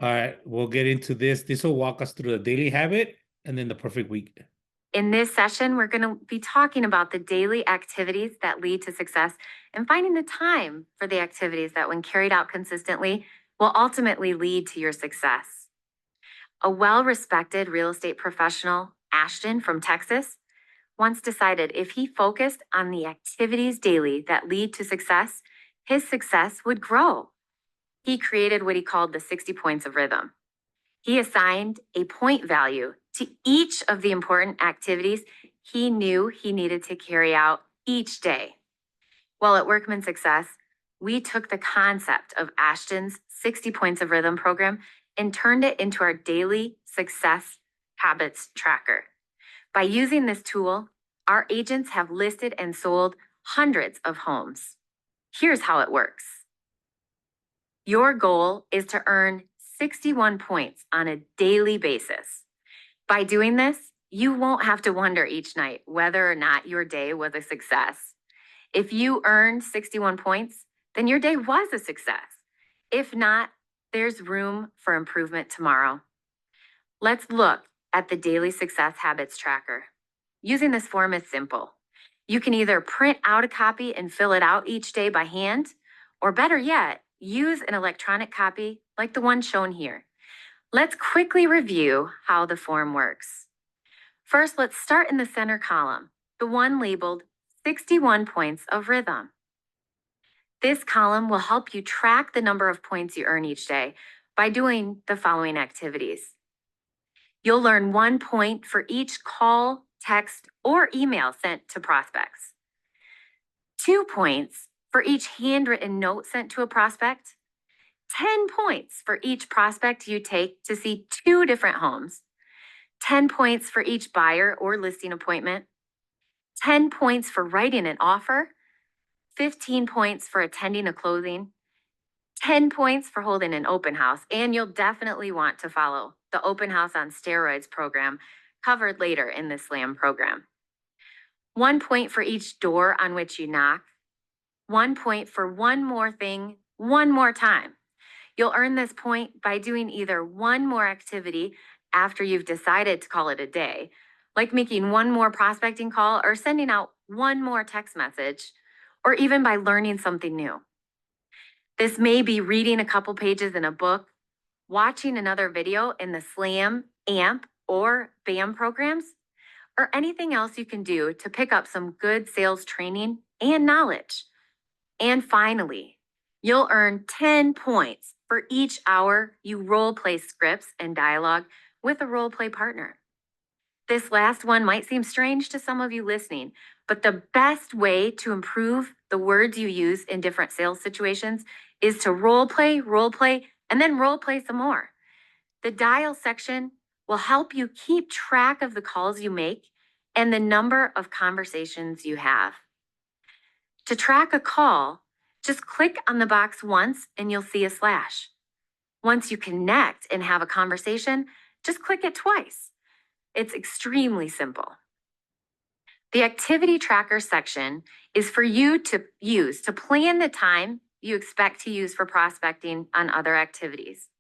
All right, we'll get into this. This will walk us through the daily habit and then the perfect week. In this session, we're going to be talking about the daily activities that lead to success and finding the time for the activities that, when carried out consistently, will ultimately lead to your success. A well respected real estate professional, Ashton from Texas, once decided if he focused on the activities daily that lead to success, his success would grow. He created what he called the 60 points of rhythm. He assigned a point value to each of the important activities he knew he needed to carry out each day. While at Workman Success, we took the concept of Ashton's 60 Points of Rhythm program and turned it into our daily success habits tracker. By using this tool, our agents have listed and sold hundreds of homes. Here's how it works. Your goal is to earn 61 points on a daily basis. By doing this, you won't have to wonder each night whether or not your day was a success. If you earned 61 points, then your day was a success. If not, there's room for improvement tomorrow. Let's look at the Daily Success Habits Tracker. Using this form is simple. You can either print out a copy and fill it out each day by hand, or better yet, use an electronic copy like the one shown here. Let's quickly review how the form works. First, let's start in the center column, the one labeled 61 Points of Rhythm. This column will help you track the number of points you earn each day by doing the following activities. You'll learn 1 point for each call, text, or email sent to prospects. 2 points for each handwritten note sent to a prospect. 10 points for each prospect you take to see 2 different homes. 10 points for each buyer or listing appointment. 10 points for writing an offer. 15 points for attending a closing. 10 points for holding an open house. And you'll definitely want to follow the Open House on Steroids program covered later in the SLAM program. 1 point for each door on which you knock. 1 point for one more thing, one more time. You'll earn this point by doing either one more activity after you've decided to call it a day, like making one more prospecting call or sending out one more text message, or even by learning something new. This may be reading a couple pages in a book, watching another video in the SLAM, AMP, or BAM programs, or anything else you can do to pick up some good sales training and knowledge. And finally, you'll earn 10 points for each hour you role play scripts and dialogue with a role play partner. This last one might seem strange to some of you listening, but the best way to improve the words you use in different sales situations is to role play, and then role play some more. The dial section will help you keep track of the calls you make and the number of conversations you have. To track a call, just click on the box once and you'll see a slash. Once you connect and have a conversation, just click it twice. It's extremely simple. The activity tracker section is for you to use to plan the time you expect to use for prospecting on other activities.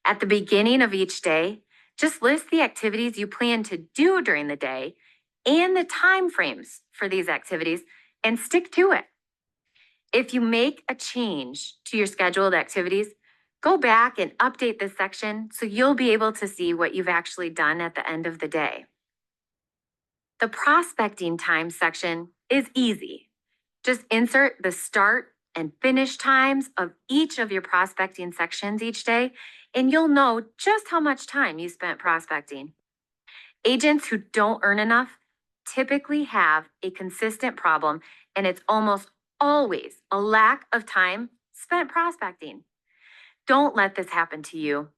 At the beginning of each day, just list the activities you plan to do during the day and the time frames for these activities and stick to it. If you make a change to your scheduled activities, go back and update this section so you'll be able to see what you've actually done at the end of the day. The prospecting time section is easy. Just insert the start and finish times of each of your prospecting sections each day, and you'll know just how much time you spent prospecting. Agents who don't earn enough typically have a consistent problem, and it's almost always a lack of time spent prospecting. Don't let this happen to you.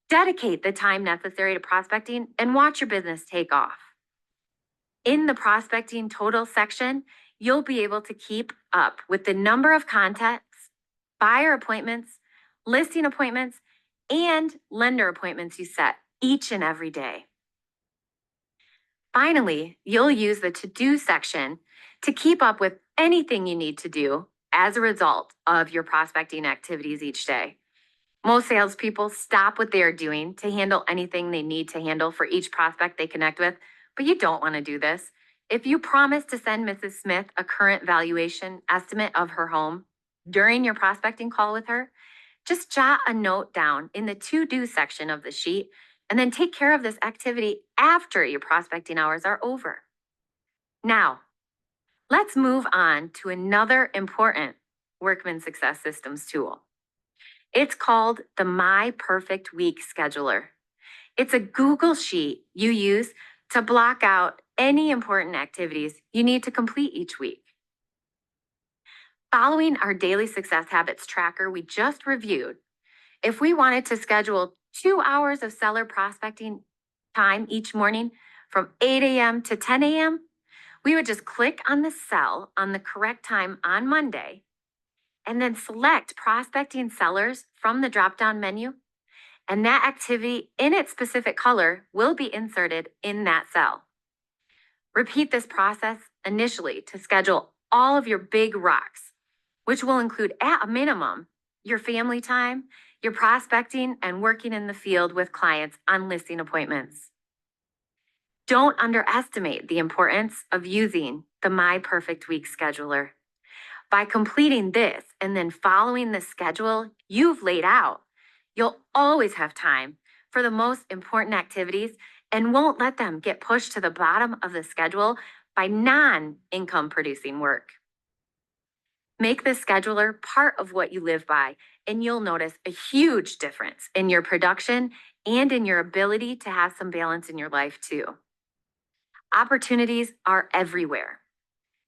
Dedicate the time necessary to prospecting and watch your business take off. In the prospecting total section, you'll be able to keep up with the number of contacts, buyer appointments, listing appointments, and lender appointments you set each and every day. Finally, you'll use the to-do section to keep up with anything you need to do as a result of your prospecting activities each day. Most salespeople stop what they are doing to handle anything they need to handle for each prospect they connect with, but you don't want to do this. If you promise to send Mrs. Smith a current valuation estimate of her home during your prospecting call with her, just jot a note down in the to-do section of the sheet and then take care of this activity after your prospecting hours are over. Now, let's move on to another important Workman Success Systems tool. It's called the My Perfect Week Scheduler. It's a Google sheet you use to block out any important activities you need to complete each week. Following our daily success habits tracker we just reviewed, if we wanted to schedule 2 hours of seller prospecting time each morning from 8 a.m. to 10 a.m., we would just click on the cell on the correct time on Monday and then select prospecting sellers from the drop-down menu, and that activity in its specific color will be inserted in that cell. Repeat this process initially to schedule all of your big rocks, which will include at a minimum your family time, your prospecting, and working in the field with clients on listing appointments. Don't underestimate the importance of using the My Perfect Week Scheduler. By completing this and then following the schedule you've laid out, you'll always have time for the most important activities and won't let them get pushed to the bottom of the schedule by non-income producing work. Make the scheduler part of what you live by, and you'll notice a huge difference in your production and in your ability to have some balance in your life too. Opportunities are everywhere.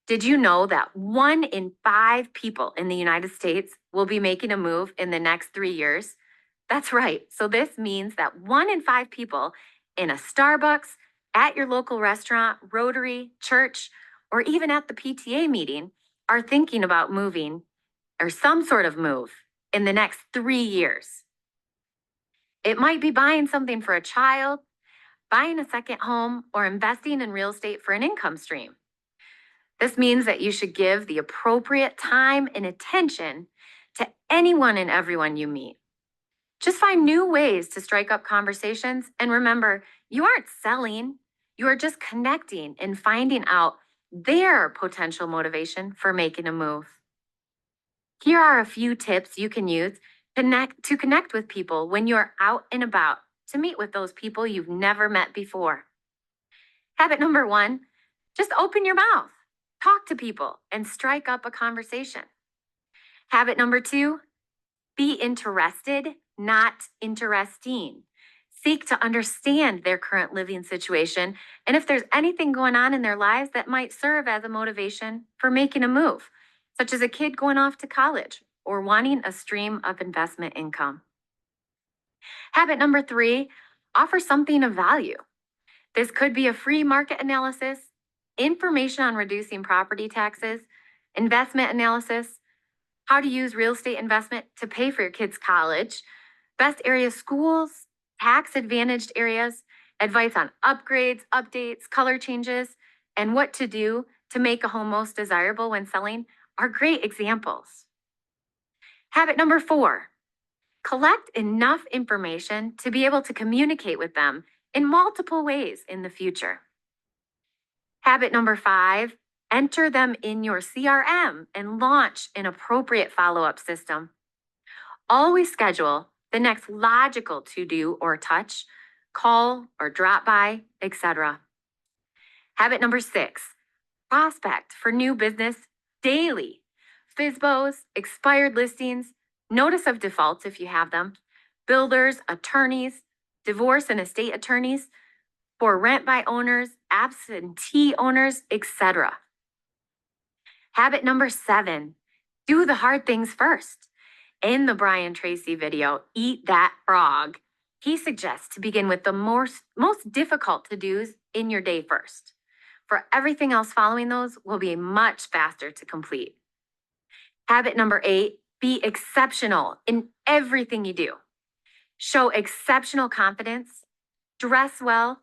Did you know that 1 in 5 people in the United States will be making a move in the next 3 years? That's right. So this means that 1 in 5 people in a Starbucks, at your local restaurant, Rotary, church, or even at the PTA meeting are thinking about moving or some sort of move in the next 3 years. It might be buying something for a child, buying a second home, or investing in real estate for an income stream. This means that you should give the appropriate time and attention to anyone and everyone you meet. Just find new ways to strike up conversations, and remember, you aren't selling, you are just connecting and finding out their potential motivation for making a move. Here are a few tips you can use to connect with people when you're out and about, to meet with those people you've never met before. Habit number 1, just open your mouth, talk to people, and strike up a conversation. Habit number 2, be interested, not interesting. Seek to understand their current living situation and if there's anything going on in their lives that might serve as a motivation for making a move, such as a kid going off to college or wanting a stream of investment income. Habit number 3, offer something of value. This could be a free market analysis, information on reducing property taxes, investment analysis, how to use real estate investment to pay for your kids' college, best area schools, tax advantaged areas, advice on upgrades, updates, color changes, and what to do to make a home most desirable when selling are great examples. Habit number 4, collect enough information to be able to communicate with them in multiple ways in the future. Habit number 5, enter them in your CRM and launch an appropriate follow-up system. Always schedule the next logical to-do or touch, call or drop by, etc. Habit number 6, prospect for new business daily. FSBOs, expired listings, notice of defaults if you have them, builders, attorneys, divorce and estate attorneys, for rent by owners, absentee owners, etc. Habit number 7, do the hard things first. In the Brian Tracy video, Eat That Frog, he suggests to begin with the most difficult to-dos in your day first. For everything else following those will be much faster to complete. Habit number 8, be exceptional in everything you do. Show exceptional confidence, dress well,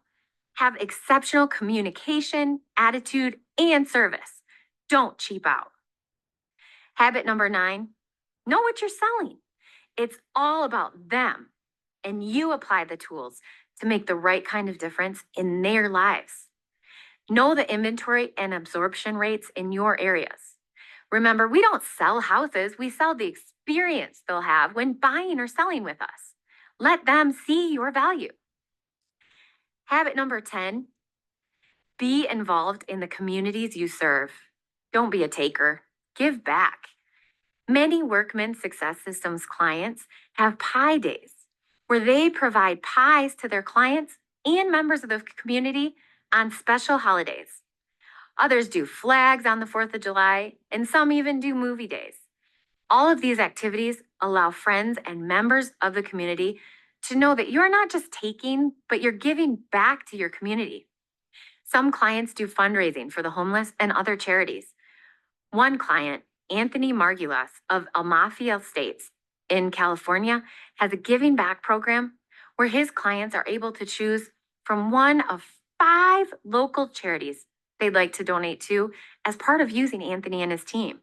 have exceptional communication, attitude, and service. Don't cheap out. Habit number 9, know what you're selling. It's all about them, and you apply the tools to make the right kind of difference in their lives. Know the inventory and absorption rates in your areas. Remember, we don't sell houses, we sell the experience they'll have when buying or selling with us. Let them see your value. Habit number 10, be involved in the communities you serve. Don't be a taker, give back. Many Workman Success Systems clients have pie days where they provide pies to their clients and members of the community on special holidays. Others do flags on the 4th of July, and some even do movie days. All of these activities allow friends and members of the community to know that you're not just taking, but you're giving back to your community. Some clients do fundraising for the homeless and other charities. One client, Anthony Margulas of Amafia Estates in California, has a giving back program where his clients are able to choose from one of 5 local charities they'd like to donate to as part of using Anthony and his team.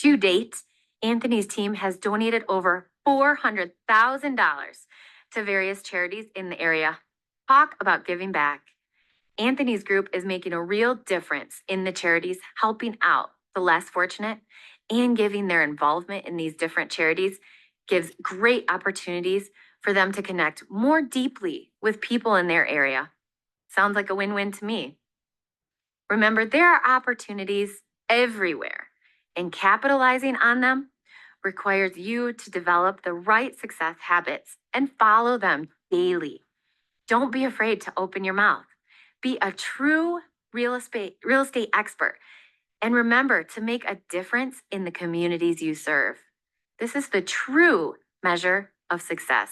To date, Anthony's team has donated over $400,000 to various charities in the area. Talk about giving back. Anthony's group is making a real difference in the charities, helping out the less fortunate, and giving their involvement in these different charities gives great opportunities for them to connect more deeply with people in their area. Sounds like a win-win to me. Remember, there are opportunities everywhere, and capitalizing on them requires you to develop the right success habits and follow them daily. Don't be afraid to open your mouth. Be a true real estate expert, and remember to make a difference in the communities you serve. This is the true measure of success.